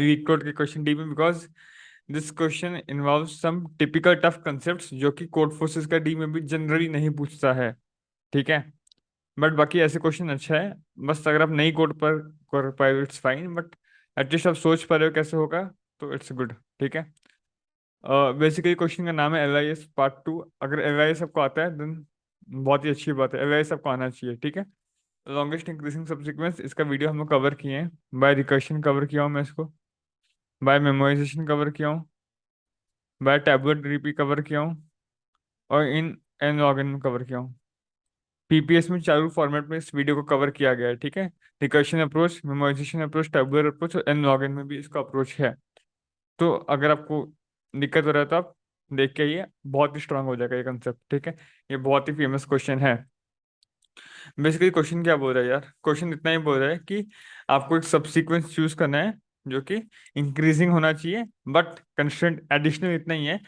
लीड कोड के क्वेश्चन डी में, because this question involve some typical tough concepts जो कि कोड फोर्सेस का डी में भी जनरली नहीं पूछता है, ठीक है। बट बाकी ऐसे क्वेश्चन अच्छा है। बस अगर आप नई कोड पर कर पाए इट्स फाइन, बट एटलीस्ट आप सोच पा रहे हो कैसे होगा, तो इट्स गुड, ठीक है। बेसिकली क्वेश्चन का नाम है LIS पार्ट 2। अगर LIS आपको आता है देन बहुत ही अच्छी बात है, LIS आपको आना चाहिए, ठीक है। लॉन्गेस्ट इंक्रीजिंग सबसीक्वेंस, इसका वीडियो हम लोग कवर किए हैं। बाय रिकर्शन कवर किया हूँ मैं इसको, बाय मेमोराइजेशन कवर किया हूँ, बाय टैबुलर डीपी कवर किया हूँ, और इन एन लॉगिन में कवर किया हूँ। PPS में चारों फॉर्मेट में इस वीडियो को कवर किया गया है, ठीक है। Recursion approach, memorisation approach, tabular approach और एन लॉगिन में भी इसका अप्रोच है। तो अगर आपको दिक्कत हो रहा है तो आप देख के आइए, बहुत ही स्ट्रांग हो जाएगा ये कंसेप्ट, ठीक है। ये बहुत ही फेमस क्वेश्चन है। बेसिकली क्वेश्चन क्या बोल रहा है यार, क्वेश्चन इतना ही बोल रहा है कि आपको एक सब सीक्वेंस चूज करना है जो कि इंक्रीजिंग होना चाहिए, बट कंस्ट्रेंट एडिशनल इतना ही है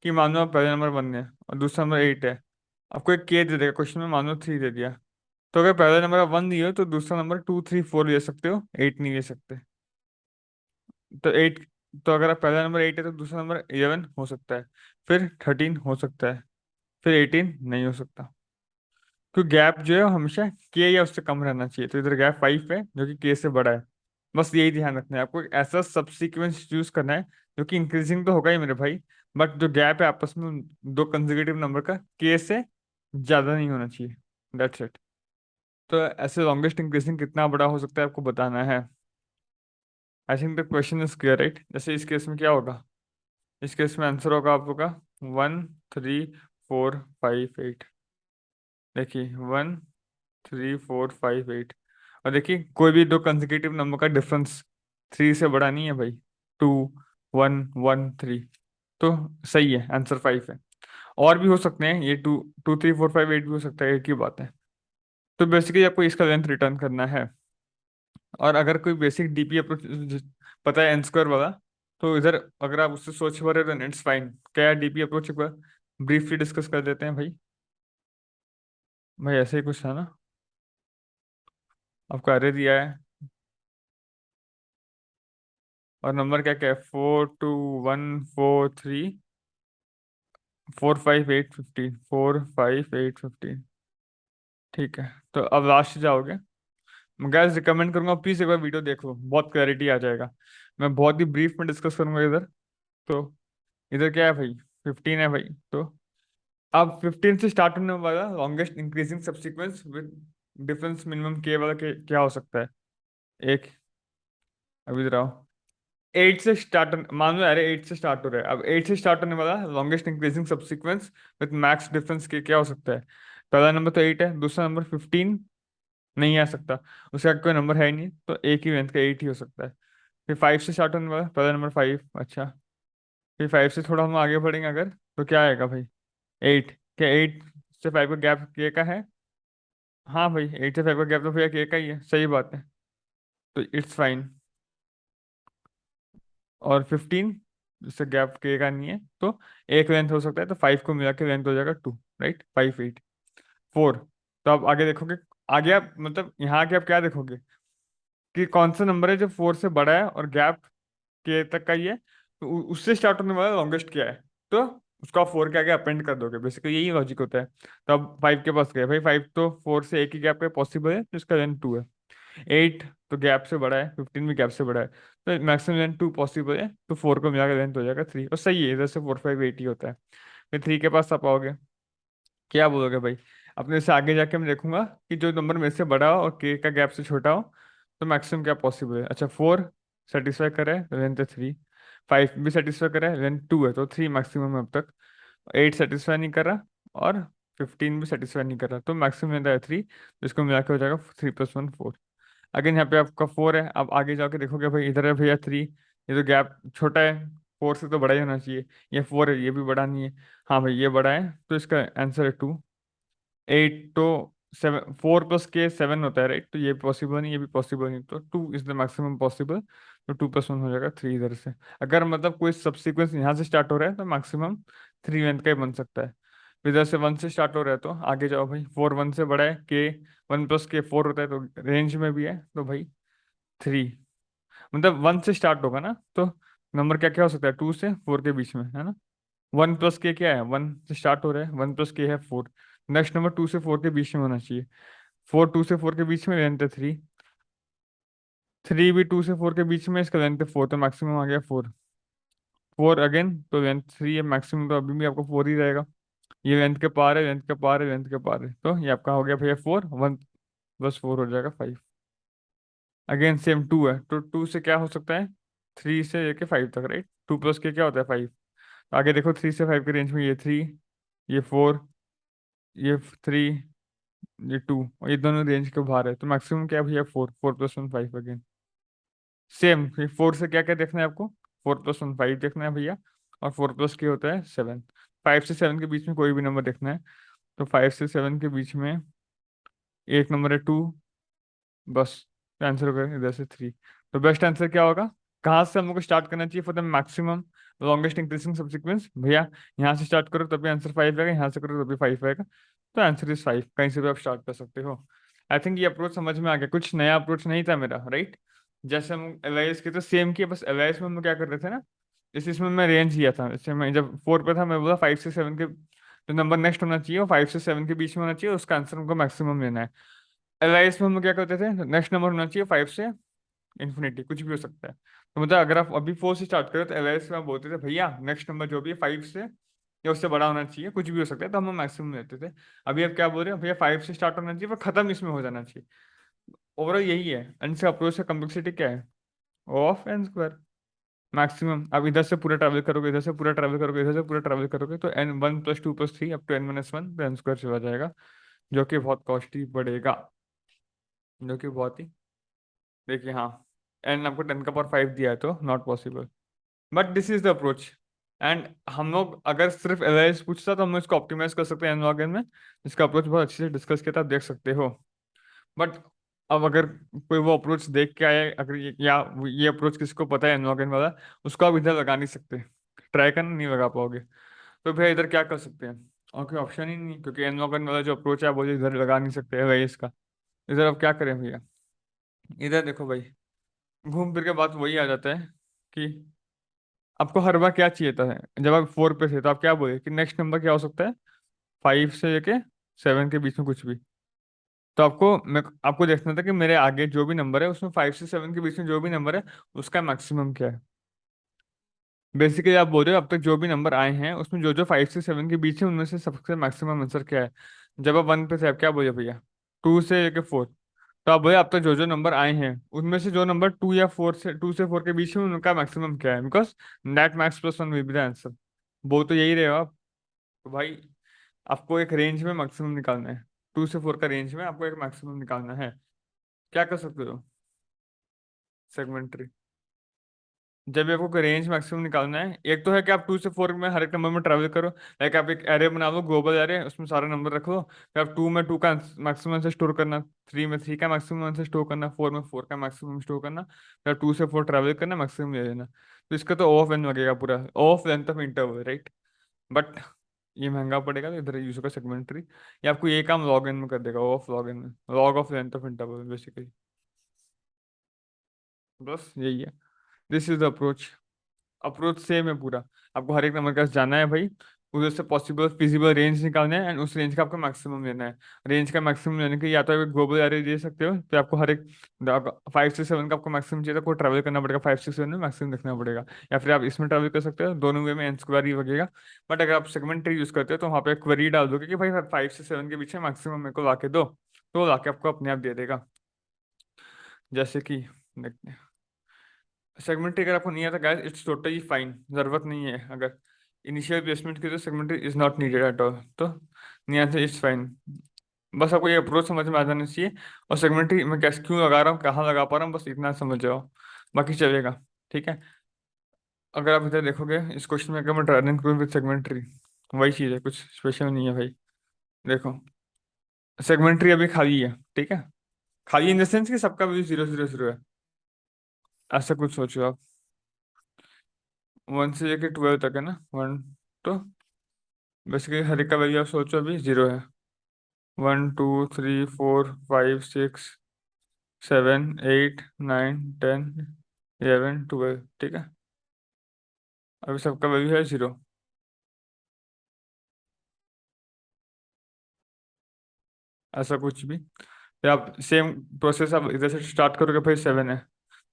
कि मान लो आप पहला नंबर 1 है और दूसरा नंबर 8 है। आपको एक के दे देगा क्वेश्चन में, मान लो 3 दे दिया, तो अगर पहला नंबर आप 1 दिए हो तो दूसरा नंबर 2 3 4 ले सकते हो, 8 नहीं ले सकते। तो 8, तो अगर आप पहला नंबर 8 है तो दूसरा नंबर 11 हो सकता है, फिर 13 हो सकता है, फिर 18 नहीं हो सकता, क्योंकि गैप जो है वो हमेशा के या उससे कम रहना चाहिए। तो इधर गैप 5 है जो कि के से बड़ा है। बस यही ध्यान रखना है आपको, एक ऐसा सब सीक्वेंस चूज करना है जो कि इंक्रीजिंग तो होगा ही मेरे भाई, बट जो गैप है आपस में दो कंसेक्यूटिव नंबर का के से ज्यादा नहीं होना चाहिए। That's it. तो ऐसे लॉन्गेस्ट इंक्रीजिंग कितना बड़ा हो सकता है आपको बताना है। I think the question is clear, right? जैसे इस केस में क्या होगा, इस केस में आंसर होगा आपका 1 3 4 5 8। देखिए 1 3 4 5 8। और देखिए कोई भी दो कंसेक्यूटिव नंबर का डिफरेंस 3 से बड़ा नहीं है भाई। 2 1 1 3। तो सही है, आंसर 5 है। और भी हो सकते हैं, ये 2 2 3 4 5 8 भी हो सकता है, एक ही बात है। तो बेसिकली आपको इसका लेंथ रिटर्न करना है। और अगर कोई बेसिक डीपी अप्रोच पता है एन स्क्वायर वाला, तो इधर अगर आप उससे सोच पा रहे हो तो इट्स फाइन। क्या डीपी अप्रोच एक बार ब्रीफली डिस्कस कर देते हैं भाई। भाई ऐसे ही कुछ था ना, आपको अरे दिया है और नंबर क्या क्या है, 4 2 1 4 3 4 5 8 15, 4 5 8 15। ठीक है, तो अब लास्ट जाओगे। मैं गैस रिकमेंड करूंगा प्लीज एक बार वीडियो देख लो, बहुत क्लैरिटी आ जाएगा। मैं बहुत ही ब्रीफ में डिस्कस करूंगा इधर। तो इधर क्या है भाई, 15 है भाई। तो अब 15 से स्टार्ट होने वाला longest increasing subsequence with difference minimum के वाला के क्या हो सकता है। एक, अभी इधर आओ। 8 से स्टार्ट, मान लो अरे 8 से स्टार्ट हो रहा है, अब 8 से स्टार्ट होने वाला longest increasing subsequence with max difference के क्या हो सकता है। पहला नंबर तो 8 है, दूसरा नंबर 15 नहीं आ सकता, उसका कोई नंबर है ही नहीं, तो एक ही लेंथ का 8 ही हो सकता है। फिर 5 से स्टार्ट होने वाला पहला नंबर 5, अच्छा। फिर 5 से थोड़ा हम आगे बढ़ेंगे अगर, तो क्या आएगा भाई, 8। क्या 8 से 5 का गैप के का है? हाँ भाई, 8 से 5 का गैप तो भैया के का ही है, सही बात है। तो इट्स फाइन। और 15 जिससे गैप के का नहीं है, तो एक लेंथ हो सकता है, तो 5 को मिला के लेंथ हो जाएगा 2, राइट? 5 8 4। तो आप आगे देखोगे, आगे आप मतलब यहाँ आके आप क्या देखोगे कि कौन सा नंबर है जो 4 से बड़ा है और गैप के तक का ही है, तो उससे स्टार्ट होने वाला लॉन्गेस्ट क्या है, तो उसको आप 4 के आगे अपेंड कर दोगे। बेसिकली यही लॉजिक होता है। तो अब 5 के पास गए भाई, 5 तो 4 से एक ही गैप पे पॉसिबल है, तो इसका लेंथ 2 है। 8 तो गैप से बड़ा है, 15 भी गैप से बड़ा है, तो मैक्सिमम लेंथ 2 पॉसिबल है, तो 4 को मिलाकर लेंथ हो जाएगा 3। और सही है, इधर से 4 5 8 ही होता है। फिर 3 के पास आप आओगे, क्या बोलोगे भाई? अपने से आगे जाके मैं देखूंगा कि जो नंबर मेरे से बड़ा हो और के का गैप से छोटा हो, तो मैक्सिमम क्या पॉसिबल है। अच्छा, 4 सेटिस्फाई करे, लेंथ है 3। 5 भी सेटिस्फाई करे, लेंथ 2 है, तो 3 मैक्सिमम है अब तक। 8 सेटिस्फाई नहीं कर रहा, और 15 भी सेटिस्फाई नहीं कर रहा, तो मैक्सिमम लेंथ है 3। तो इसको मिला के हो जाएगा 3 + 1 4। अगेन यहाँ पे आपका 4 है, अब आगे जाके देखोगे भाई, इधर है भैया 3, ये तो गैप छोटा है, 4 से तो बड़ा ही होना चाहिए। ये 4 है, ये भी बड़ा नहीं है। हाँ भाई ये बड़ा है, तो इसका आंसर है 2। 8 तो 7, 4 + के 7 होता है, राइट? तो ये पॉसिबल नहीं, ये भी पॉसिबल नहीं, तो 2 इज द मैक्सिमम पॉसिबल। तो 2 + 1 हो जाएगा 3 इधर से। अगर मतलब कोई सबसीक्वेंस यहाँ से स्टार्ट हो रहा है, तो मैक्सिमम 3 लेंथ का ही बन सकता है। फिर इधर से 1 से स्टार्ट हो रहा है, तो आगे जाओ भाई, 4 1 से बड़ा है, के 1 + के 4 होता है, तो रेंज में भी है, तो भाई 3। मतलब 1 से स्टार्ट होगा ना, तो नंबर क्या क्या हो सकता है, 2 से 4 के बीच में, है ना? 1 + के क्या है, 1 से स्टार्ट हो रहा है, 1 + के है 4। नेक्स्ट नंबर 2 से 4 के बीच में होना चाहिए। 4 2 से 4 के बीच में, लेंथ है 3। 3 भी 2 से 4 के बीच में, इसका लेंथ है 4, तो मैक्सिमम आ गया 4। 4 अगेन, तो लेंथ 3 है, मैक्सिमम तो अभी भी आपको 4 ही रहेगा। ये लेंथ के पार है, लेंथ के पार है, लेंथ के पार है, तो ये आपका हो गया भैया 4। 1 + 4 हो जाएगा 5। अगेन सेम 2 है, तो 2 से क्या हो सकता है, 3 से लेके 5 तक, राइट? 2 + के क्या होता है, 5। आगे देखो 3 से 5 के रेंज में, ये 3, ये 4, ये 3, ये 2, और ये दोनों रेंज के बाहर है, तो मैक्सिमम क्या है भैया 4। 4 + 1 5 अगेन। सेम 4 से क्या क्या देखना है आपको, 4 + 1 5 देखना है भैया। और 4 + के होता है 7। 5 से 7 के बीच में कोई भी नंबर देखना है, तो 5 से 7 के बीच में एक नंबर है 2, बस। आंसर हो गया इधर से 3। तो बेस्ट आंसर क्या होगा, कहाँ से हम लोग को स्टार्ट करना चाहिए for the maximum longest increasing subsequence भैया? यहाँ से स्टार्ट करो तभी आंसर 5 आएगा, यहाँ से करो तभी 5 आएगा, तो आंसर इज 5। कहीं से भी आप स्टार्ट कर सकते हो। आई थिंक ये अप्रोच समझ में आ गया, कुछ नया अप्रोच नहीं था मेरा, राइट? जैसे हम एलआईएस के तो सेम किए, बस एलआईएस में हम क्या कर रहे थे ना, जैसे इसमें मैं रेंज लिया था, जैसे मैं जब 4 पे था, मैं बोला 5 से 7 के जो नंबर नेक्स्ट होना चाहिए वो 5 से 7 के बीच में होना चाहिए, उसका आंसर हमको मैक्सिमम लेना है। एलआईएस में हम क्या करते थे, नेक्स्ट नंबर होना चाहिए 5 से इंफिनिटी, कुछ भी हो सकता है। तो मतलब अगर आप अभी 4 से स्टार्ट करें तो एलआईएस में आप बोलते थे भैया नेक्स्ट नंबर जो भी है 5 से या उससे बड़ा होना चाहिए, कुछ भी हो सकता है, तो हम मैक्सिमम लेते थे। अभी आप क्या बोल रहे हो, भैया 5 से स्टार्ट होना चाहिए पर खत्म इसमें हो जाना चाहिए। ओवरऑल यही है, एन से अप्रोच का कम्प्लेक्सिटी क्या है, ऑफ एन स्क्वायर। मैक्सिमम अब इधर से पूरा ट्रैवल करोगे, इधर से पूरा ट्रैवल करोगे, इधर से पूरा ट्रैवल करोगे, तो n1 + 2 + 3 अप टू n-1 तो एन स्क्वायर चला जाएगा, जो कि बहुत कॉस्टली पड़ेगा, जो कि बहुत ही, देखिए हाँ, एन आपको 10 का पावर 5 दिया है तो not possible, but this is the approach. And हम लोग अगर सिर्फ एनालिसिस पूछता तो हम लोग इसको ऑप्टिमाइज कर सकते हैं एन लॉग एन में, इसका अप्रोच बहुत अच्छे से डिस्कस किया था, आप देख सकते हो। बट अब अगर कोई वो अप्रोच देख के आए, अगर ये अप्रोच किसको पता है एन लॉग एन वाला, उसको आप इधर लगा नहीं सकते, ट्राई करना नहीं लगा पाओगे, तो भैया इधर क्या कर सकते हैं, और कोई ऑप्शन ही नहीं, क्योंकि एन लॉग एन वाला जो अप्रोच है वो इधर लगा नहीं सकते है भाई इसका। इधर अब क्या करें भैया, इधर देखो भाई, घूम फिर के बात वही आ जाता है कि आपको हर बार क्या चाहिए था, जब आप 4 पे थे तो आप क्या बोले कि नेक्स्ट नंबर क्या हो सकता है, 5 से लेके 7 के बीच में कुछ भी। तो आपको देखना था कि मेरे आगे जो भी नंबर है उसमें 5 से 7 के बीच में जो भी नंबर है उसका मैक्सिमम क्या है। बेसिकली आप बोल रहे हो अब तक जो भी नंबर आए हैं उसमें जो जो 5 से 7 के बीच है उनमें से सबसे मैक्सिमम आंसर क्या है। जब आप 1 पे थे आप क्या बोले भैया, 2 से लेके 4, तो आप बोले अब तक जो जो नंबर आए हैं उनमें से जो नंबर 2 से 4 के बीच में उनका मैक्सिमम क्या है, because that max plus one will be the answer. बोल तो यही रहे हो आप। तो भाई आपको एक रेंज में मैक्सिमम निकालना है, 2 से 4 का रेंज में आपको एक मैक्सिमम निकालना है। क्या कर सकते हो, सेगमेंट्री। जब आपको कोई रेंज मैक्सिमम निकालना है, एक तो है कि आप 2 से 4 में हर एक नंबर में ट्रैवल करो, लाइक आप एक एरे बना लो, ग्लोबल एरे, उसमें सारे नंबर रख लो, फिर आप 2 में 2 का मैक्सिमम से स्टोर करना, 3 में 3 का मैक्सिमम से स्टोर करना, 4 में 4 का मैक्सिमम स्टोर करना, फिर 2 से 4 ट्रैवल करना, मैक्सिमम ले लेना। तो इसका तो ऑफ एन लगेगा पूरा, of length of interval, right. But ये महंगा पड़ेगा, तो इधर यूज होगा सेगमेंट्री। ये आपको ये काम लॉग इन में कर देगा, ऑफ लॉग इन में, log of length of interval basically. बस यही है, this is the approach. Approach same है पूरा। आपको हर एक नंबर के पास जाना है भाई, उधर से पॉसिबल फिजिबल रेंज निकालना है, एंड उस रेंज का आपको मैक्सिमम लेना है। रेंज का मैक्सिमम लेने के लिए या तो आप ग्लोबल एरे दे सकते हो, तो आपको हर एक 5 से 7 का आपको मैक्सिमम चाहिए, तो आपको ट्रैवल करना पड़ेगा 5 से 7 में, मैक्सिमम देखना पड़ेगा। या फिर आप इसमें ट्रैवल कर सकते हो, दोनों वे में एन स्क्वायर ही लगेगा। बट अगर आप सेगमेंट ट्री यूज करते हो तो वहाँ पे क्वेरी डाल दोगे कि भाई 5 से 7 के बीच में मैक्सिमम मेरे को ला के दो, तो ला के आपको अपने आप दे देगा। जैसे कि देखते हैं, सेगमेंट्री अगर आपको नहीं आता गाइस, इट्स टोटली फाइन, जरूरत नहीं है। अगर इनिशियल प्लेसमेंट के लिए segment tree is not needed at all, तो नहीं आता, इट्स फाइन। बस आपको ये अप्रोच समझ में आ जाना चाहिए, और सेगमेंट्री मैं कैसे क्यों लगा रहा हूँ, कहाँ लगा पा रहा हूँ, बस इतना समझ जाओ, बाकी चलेगा। ठीक है। अगर आप इधर देखोगे इस क्वेश्चन में, अगर मैं ट्रायंगल करूँ विद सेगमेंट्री, वही चीज़ है, कुछ स्पेशल नहीं है भाई। देखो सेगमेंट्री अभी खाली है, ठीक है, खाली इन द सेंस कि सबका वैल्यू 0 0 0 है, ऐसा कुछ सोचो आप। 1 से लेके 12 तक है ना, वन, तो बेसिकली हर एक का वैल्यू आप सोचो अभी 0 है। 1 2 3 4 5 6 7 8 9 10 11 12, ठीक है, अभी सबका वैल्यू है 0। ऐसा कुछ भी, फिर आप सेम प्रोसेस आप इधर से स्टार्ट करोगे, भाई 7 है,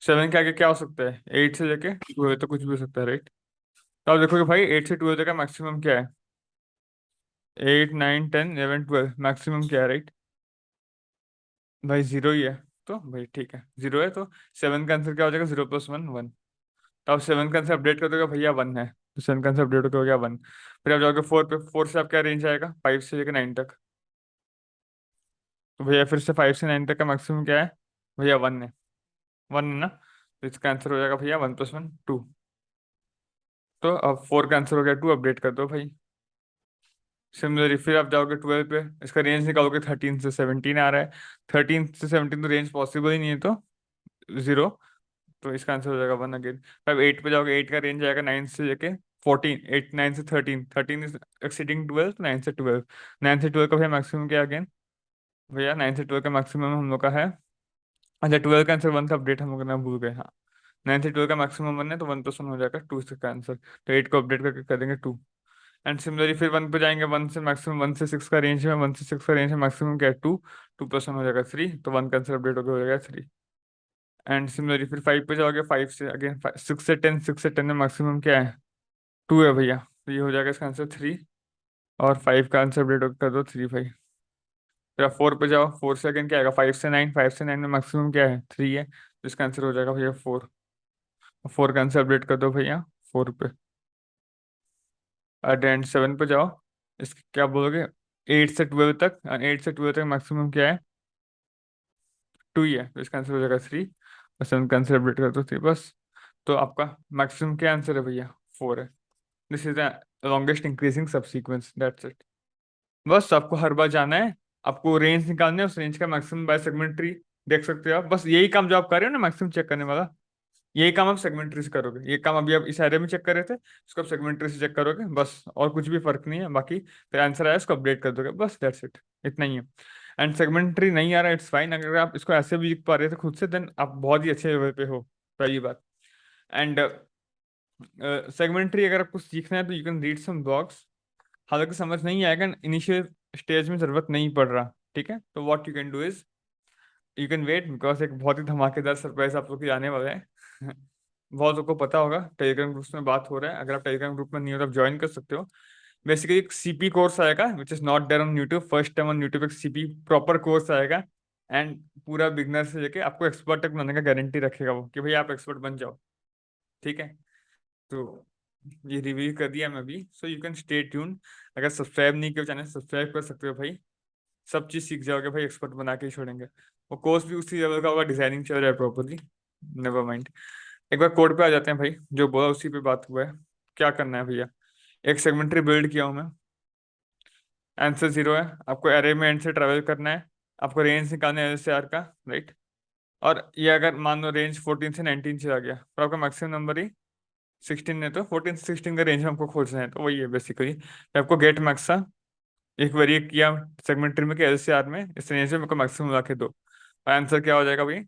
7 के आगे क्या हो सकता है, 8 से लेके 12 तो कुछ भी हो सकता है, राइट। तो आप देखोगे भाई 8 से 12 तक का मैक्सिमम क्या है, 8 9 10 11 12 मैक्सिमम क्या है, राइट। भाई 0 ही है, तो भाई ठीक है 0 है, तो 7 का आंसर क्या हो जाएगा, 0 + 1 1। तो आप 7 का आंसर अपडेट कर दोगे भैया 1 है, तो 7 का आंसर अपडेट हो गया 1। फिर आप जाओगे 4 पे, 4 से आप क्या रेंज आएगा, 5 से लेकर 9 तक, तो भैया फिर से 5 से 9 तक का मैक्सिमम क्या है, भैया 1 है, 1 है ना, तो इसका आंसर हो जाएगा भैया 1 + 1 2। तो अब 4 का आंसर हो गया 2, अपडेट कर दो भाई। सिमिलरली फिर आप जाओगे 12 पे, इसका रेंज निकालोगे, 13 से 17 आ रहा है, 13 से 17 तो रेंज पॉसिबल ही नहीं है, तो 0, तो इसका आंसर हो जाएगा 1 अगेन। अब 8 पे जाओगे, 8 का रेंज आएगा 9 से लेके 14, 8 9 से 13, 13 इज एक्सीडिंग 12, तो 9 से 12, 9 से 12 का भैया मैक्सिमम क्या अगेन, भैया 9 से 12 का मैक्सिमम हम लोग का है, अच्छा 12 का आंसर 1 का अपडेट हम लोग ना भूल गए, हाँ। 9 से 12 का मैक्सिमम 1 है, तो 1 + 1 हो जाएगा 2 इसका आंसर, तो 8 को अपडेट करके कर देंगे 2। एंड सिमिलरली फिर 1 पे जाएंगे, 1 से मैक्सिमम, 1 से 6 का रेंज में, 1 से 6 का रेंज में मैक्सिमम क्या है 2, 2 प्लस 1 हो जाएगा 3, तो 1 का आंसर अपडेट हो जाएगा 3। एंड सिमिलरली फिर 5 पे जाओगे, 5 से अगेन 6 से 10, 6 से 10 में मैक्सिमम क्या है 2 है भैया, तो ये हो जाएगा इसका आंसर 3, और 5 का आंसर अपडेट कर दो 3 5। फिर आप 4 पे जाओ, 4 से अगेन क्या आएगा 5 से 9, 5 से 9 में मैक्सिमम क्या है 3 है, तो इसका आंसर हो जाएगा भैया 4, 4 का आंसर अपडेट कर दो भैया 4 पे। एंड 7 पे जाओ, इसके क्या बोलोगे 8 से 12 तक, 8 से 12 तक मैक्सिमम क्या है 2 ही है, तो इसका आंसर हो जाएगा 3, और 7 का आंसर अपडेट कर दो 3 बस। तो आपका मैक्सिमम क्या आंसर है भैया 4 है। This is the longest increasing सब सीक्वेंस, दैट्स इट। बस आपको हर बार जाना है, आपको रेंज निकालना है, उस रेंज का मैक्सिमम बाय सेगमेंट ट्री देख सकते हो आप, बस यही काम जो आप कर रहे हो ना मैक्सिमम चेक करने वाला, यही काम आप सेगमेंट ट्री से करोगे। ये काम अभी आप इस एरे में चेक कर रहे थे, उसको आप सेगमेंट ट्री से चेक करोगे बस, और कुछ भी फर्क नहीं है। बाकी फिर आंसर आया उसको अपडेट कर दोगे, बस दैट्स इट, इतना ही है। एंड सेगमेंट ट्री नहीं आ रहा, इट्स फाइन, अगर आप इसको ऐसे भी लिख पा रहे थे खुद से, देन आप बहुत ही अच्छे लेवल पे हो, पहली बात। एंड सेगमेंट ट्री अगर आपको सीखना है तो you can read some blogs, हालांकि समझ नहीं आएगा इनिशियल स्टेज में, जरूरत नहीं पड़ रहा, ठीक है। तो what you can do is you can wait, because एक बहुत ही धमाकेदार सरप्राइज आप लोग के आने वाला है। बहुत लोग को पता होगा, टेलीग्राम ग्रुप में बात हो रहा है, अगर आप टेलीग्राम ग्रुप में नहीं हो तो आप ज्वाइन कर सकते हो। बेसिकली एक सीपी कोर्स आएगा which is not there on YouTube, first time on YouTube एक सीपी प्रॉपर कोर्स आएगा, एंड पूरा बिगनर से लेके आपको एक्सपर्ट तक बनाने का गारंटी रखेगा वो, कि भाई आप एक्सपर्ट बन जाओ, ठीक है। तो ये रिव्यू कर दिया मैं अभी, so you can stay tune. अगर सब्सक्राइब नहीं किया चैनल, सब्सक्राइब कर सकते हो भाई, सब चीज सीख जाओगे भाई, एक्सपर्ट बना के ही छोड़ेंगे। वो कोर्स भी उसी लेवल का होगा, डिजाइनिंग चल रहा है प्रॉपरली, नेवर माइंड। एक बार कोड पे आ जाते हैं भाई, जो बोला उसी पे बात हुआ है। क्या करना है भैया, एक सेगमेंट्री बिल्ड किया हूँ मैं, आंसर 0 है, आपको एरे में एंड से ट्रेवल करना है, आपको रेंज निकालना है एल से आर का, राइट। और ये अगर मान लो रेंज 14 से 19 चला गया, तो आपका मैक्सिमम नंबर ही 16 है, तो 14 से 16 का रेंज हमको खोजना है, तो वही है बेसिकली। आपको गेट मैक्सा एक वेरी किया सेगमेंट्री में कि एल सी आर में इस रेंज में मेरे को मैक्सिमम ला के दो, और आंसर क्या हो जाएगा भाई,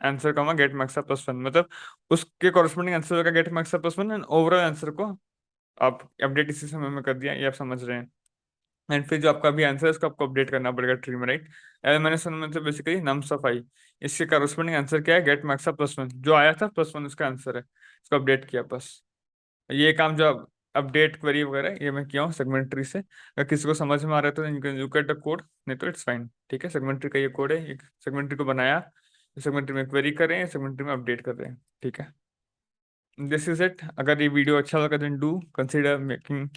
आंसर का गेट मैक्सा प्लस 1, मतलब उसके कॉरस्पॉन्डिंग आंसर होगा गेट मैक्सा प्लस 1, एंड ओवरऑल आंसर को आप अपडेट इसी समय में कर दिया, ये आप समझ रहे हैं। एंड फिर जो आपका भी आंसर है उसको आपको अपडेट करना पड़ेगा ट्री में, राइट। एल माइनस 1 मतलब बेसिकली नम्स ऑफ आई, इसके कॉरस्पॉन्डिंग आंसर क्या है गेट मैक्सा प्लस 1, जो आया था प्लस 1 उसका आंसर है, इसको अपडेट किया बस। ये काम जो अपडेट क्वेरी वगैरह ये मैं किया हूँ सेगमेंट ट्री से। अगर किसी को समझ में आ रहा है तो you can look at the code, नहीं तो इट्स फाइन, ठीक है। सेगमेंट ट्री का ये कोड है, एक सेगमेंट ट्री को बनाया, सेगमेंट ट्री में क्वेरी कर रहे हैं, सेगमेंट ट्री में अपडेट कर रहे हैं, ठीक है। This is it. अगर ये वीडियो अच्छा लगा then do consider making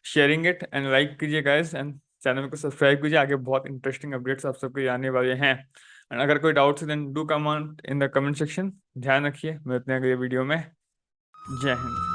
sharing it, and like कीजिए गाइस, एंड चैनल को सब्सक्राइब कीजिए, आगे बहुत इंटरेस्टिंग अपडेट्स आप सबको आने वाले हैं। एंड अगर कोई डाउट्स है then do comment in the comment section. ध्यान रखिए, मिलते हैं अगले वीडियो में। जय हिंद।